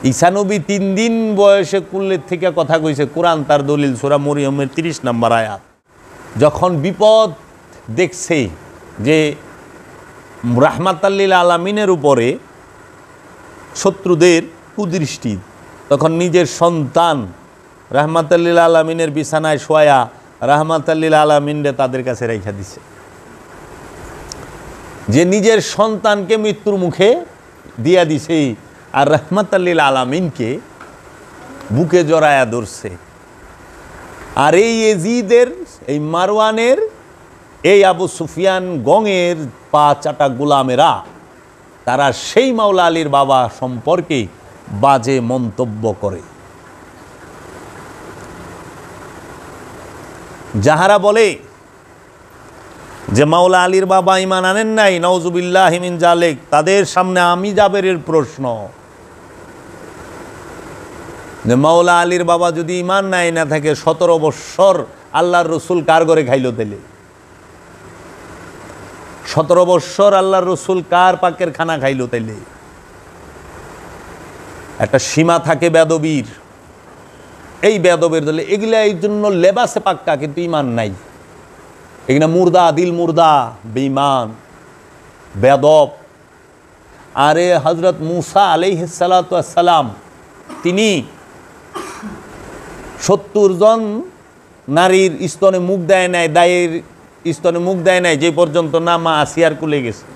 ঈসা নবী 3 দিন বয়সে কুলের থেকে কথা কইছে, কোরআন তার দলিল, সূরা মরিয়মের 30 নম্বর আয়াত। যখন বিপদ দেখছে যে রাহমাতাল লিল আলামিনের উপরে শত্রুদের কুদৃষ্টি, তখন নিজের সন্তান রাহমাতাল লিল আলামিনের বিছানায় শোয়া রাহমাতাল লিল আলামিনরে তাদের কাছে রেখে দিছে। যে নিজের সন্তানকে মৃত্যুর মুখে দিয়া দিছে আর রাহমাতাল লিল আলামিনকে বুকে জড়ায়া ধরছে। আর এই ইয়াজিদের, এই মারওয়ানের, এই আবু সুফিয়ান গঙের পা চাটা গোলামেরা তারা সেই মাওলা আলীর বাবা সম্পর্কে বাজে মন্তব্য করে। যাহারা বলে যে মাওলা আলীর বাবা ঈমান আনেন নাই, নাউজুবিল্লাহি মিন জালিক, তাদের সামনে আমি জাবেরের প্রশ্ন যে মাওলা আলীর বাবা যদি ঈমান নাই না থাকে 17 বৎসর আল্লাহর রসুল কার ঘরে খাইলো? তাইলে 17 বৎসর আল্লাহর রসুল কার পাকের খানা খাইলো? তাইলে একটা সীমা থাকে বেদবীর। এই বেদবের দলে এগুলা এই জন্য লেবাসে পাক্কা, কিন্তু ঈমান নাই। এগুলা মুর্দা, দিল মুর্দা, বেঈমান, বেদব। আরে হযরত মূসা আলাইহিস সালাতু ওয়াস সালাম তিনি 70 জন নারীর স্তনে মুখ দেয় নাই, দায়ের স্তনে মুখ দেয় নাই, যে পর্যন্ত না মা আসিয়ার কুলে গেছে।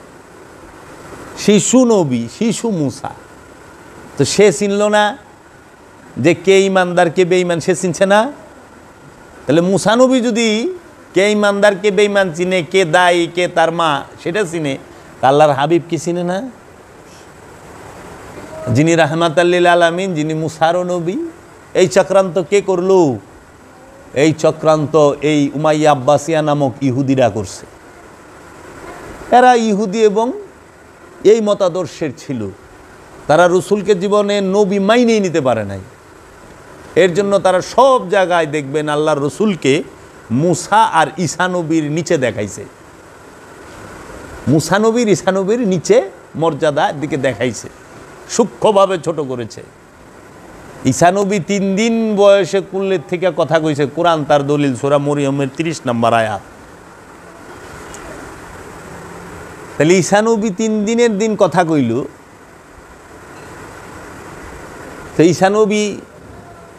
শিশু নবী, শিশু মূসা, তো সে চিনল না যে কে ইমানদার কে বেঈমান? সে চিনছে না। তাহলে মূসা নবী যদি কে ইমানদার কে বেঈমান চিনে, কে দায়ী কে তার মা সেটা চিনে, আল্লাহর হাবিব কি চিনে না? যিনি রাহমাতাল লিল আলামিন, যিনি মূসারও নবী। এই চক্রান্ত কে করলো? এই চক্রান্ত এই উমাইয়া আব্বাসিয়া নামক ইহুদিরা করছে। এরা ইহুদি এবং এই মতাদর্শের ছিল। তারা রসুলকে জীবনে নবী মাইনেই নিতে পারে নাই। এর জন্য তারা সব জায়গায় দেখবেন আল্লাহর রসুলকে মূসা আর ঈসা নবীর নিচে দেখাইছে। মূসা নবীর ঈসা নবীর নিচে মর্যাদার দিকে দেখাইছে, সূক্ষ্মভাবে ছোট করেছে। ঈসা নবী 3 দিন বয়সে কুলের থেকে কথা কইছে, কোরআন তার দলিল, সূরা মরিয়মের 30 নম্বর আয়াত। তাহলে ঈসা নবী 3 দিনের দিন কথা কইল, তো ঈসা নবী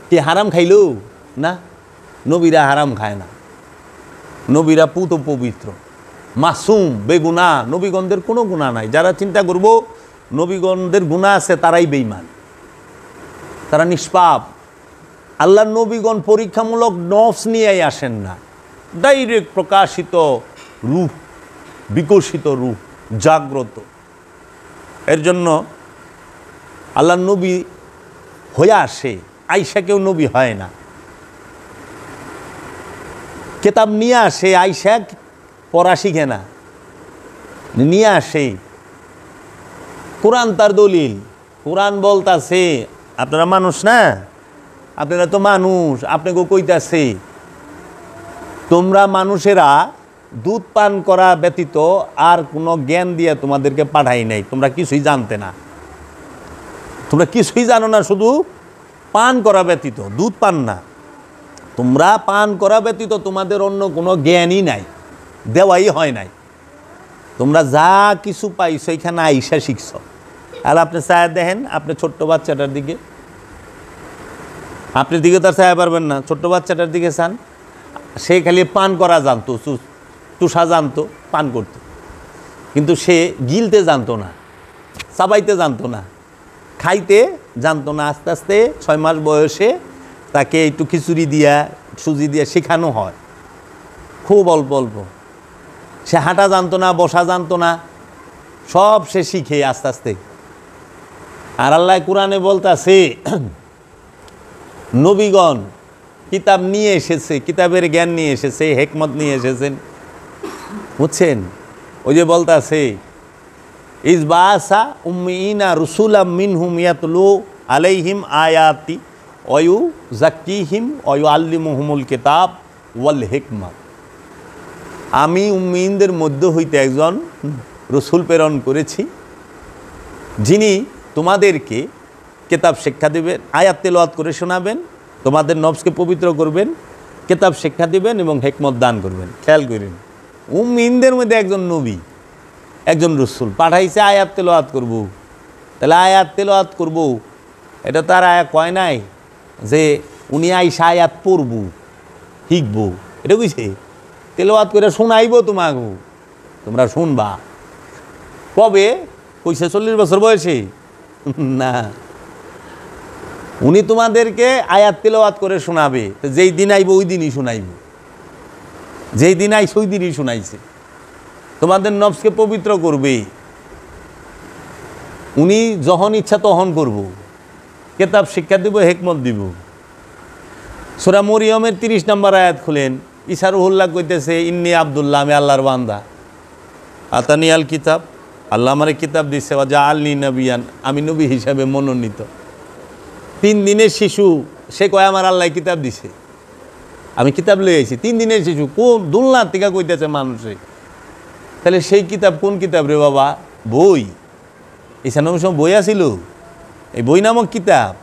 কি হারাম খাইল? না, নবীরা হারাম খায় না। নবীরা পুত পবিত্র, মাসুম, বেগুনা। নবীগণদের কোনো গুনাহ নাই। যারা চিন্তা করব নবীগণদের গুনাহ আছে তারাই বেঈমান, তারা নিষ্পাপ। আল্লাহর নবীগণ পরীক্ষামূলক নফস নিয়েই আসেন না, ডাইরেক্ট প্রকাশিত রূপ, বিকশিত রূপ, জাগ্রত। এর জন্য আল্লাহর নবী হয়ে আসে, আয়েশা কেউ নবী হয় না। কিতাব নিয়ে আসে, আয়েশা পড়া শিখে না, নিয়ে আসে। কোরআন তার দলিল। কোরআন বলতাছে, আপনারা মানুষ না, আপনারা তো মানুষ, আপনাকে কইতাছে তোমরা মানুষেরা দুধ পান করা ব্যতীত আর কোনো জ্ঞান দিয়ে তোমাদেরকে পাঠাই নাই। তোমরা কিছুই জানতে না, তোমরা কিছুই জানো না, শুধু পান করা ব্যতীত, দুধ পান না, তোমরা পান করা ব্যতীত তোমাদের অন্য কোনো জ্ঞানই নাই, দেওয়াই হয় নাই। তোমরা যা কিছু পাইছো এখানে আইসা শিখছ। আর আপনি চায় দেখেন, আপনি ছোট্ট বাচ্চাটার দিকে, আপনি দিকে তার চায় পারবেন না, ছোট্ট বাচ্চাটার দিকে চান, সে খালি পান করা জানতো, তুষা জানতো, পান করতো, কিন্তু সে গিলতে জানতো না, চাবাইতে জানতো না, খাইতে জানতো না। আস্তে আস্তে 6 মাস বয়সে তাকে একটু খিচুড়ি দিয়া, সুজি দিয়া শেখানো হয়, খুব অল্প অল্প। সে হাঁটা জানতো না, বসা জানতো না, সব সে শিখে আস্তে আস্তে। আর আল্লাহ কোরআনে বলতাছে নবীগণ কিতাব নিয়ে এসেছে, কিতাবের জ্ঞান নিয়ে এসেছে, হিকমত নিয়ে এসেছেন, বুঝছেন? ওই যে বলতাছে ইজবাসা উম্মিনা রুসুলাম মিনহুম ইয়াতলু আলাইহিম আয়াতি ওয়ু জাক্কিহিম ওয়ু আল্লিমুহুমুল কিতাব ওয়াল হিকমা। আমি উম্মিনদের মধ্য হইতে একজন রসুল প্রেরণ করেছি, যিনি তোমাদেরকে কিতাব শিক্ষা দিবেন, আয়াত তেলাওয়াত করে শোনাবেন, তোমাদের নফসকে পবিত্র করবেন, কিতাব শিক্ষা দিবেন এবং হিকমত দান করবেন। খেয়াল করেন, উম্মিনদের মধ্যে একজন নবী, একজন রসুল পাঠাইছে আয়াত তেলাওয়াত করব। তাহলে আয়াত তেলাওয়াত করব, এটা তার আয়া কয় নাই যে উনি আইসা আয়াত পড়ব শিখব, এটা বুঝছে? তেলাওয়াত করে শোনাইব তোমাকে, তোমরা শুনবা। কবে কইছে? 40 বছর বয়সে না, উনি তোমাদেরকে আয়াত তেলাওয়াত করে শোনাবে। তো যেই দিন আইব ওই দিনই শোনাইব, যেই দিন আইস ওই দিনই শোনাইছে। তোমাদের নফসকে পবিত্র করবে, উনি যখন ইচ্ছা তখন করব, কিতাব শিক্ষা দিব, হিকমত দিব। সূরা মরিয়মের 30 নম্বর আয়াত খুলেন, ঈসা রুহুল্লাহ কইতেছে ইন্নী আব্দুল্লাহ, আমি আল্লাহর বান্দা। আতানি আল কিতাব, আল্লাহ আমারে কিতাব দিচ্ছে, ওয়া আল্লি নবিয়ান, আমি নবী হিসাবে মনোনীত। 3 দিনের শিশু, সে কয় আমার আল্লাহ কিতাব দিছে, আমি কিতাব লই আইছি। 3 দিনের শিশু, কোন দুলনার থেকে কইতেছে মানুষে? তাহলে সেই কিতাব কোন কিতাব রে বাবা? বই। ঈসা নবীর সময় বই আছিল, এই বই নামক কিতাব।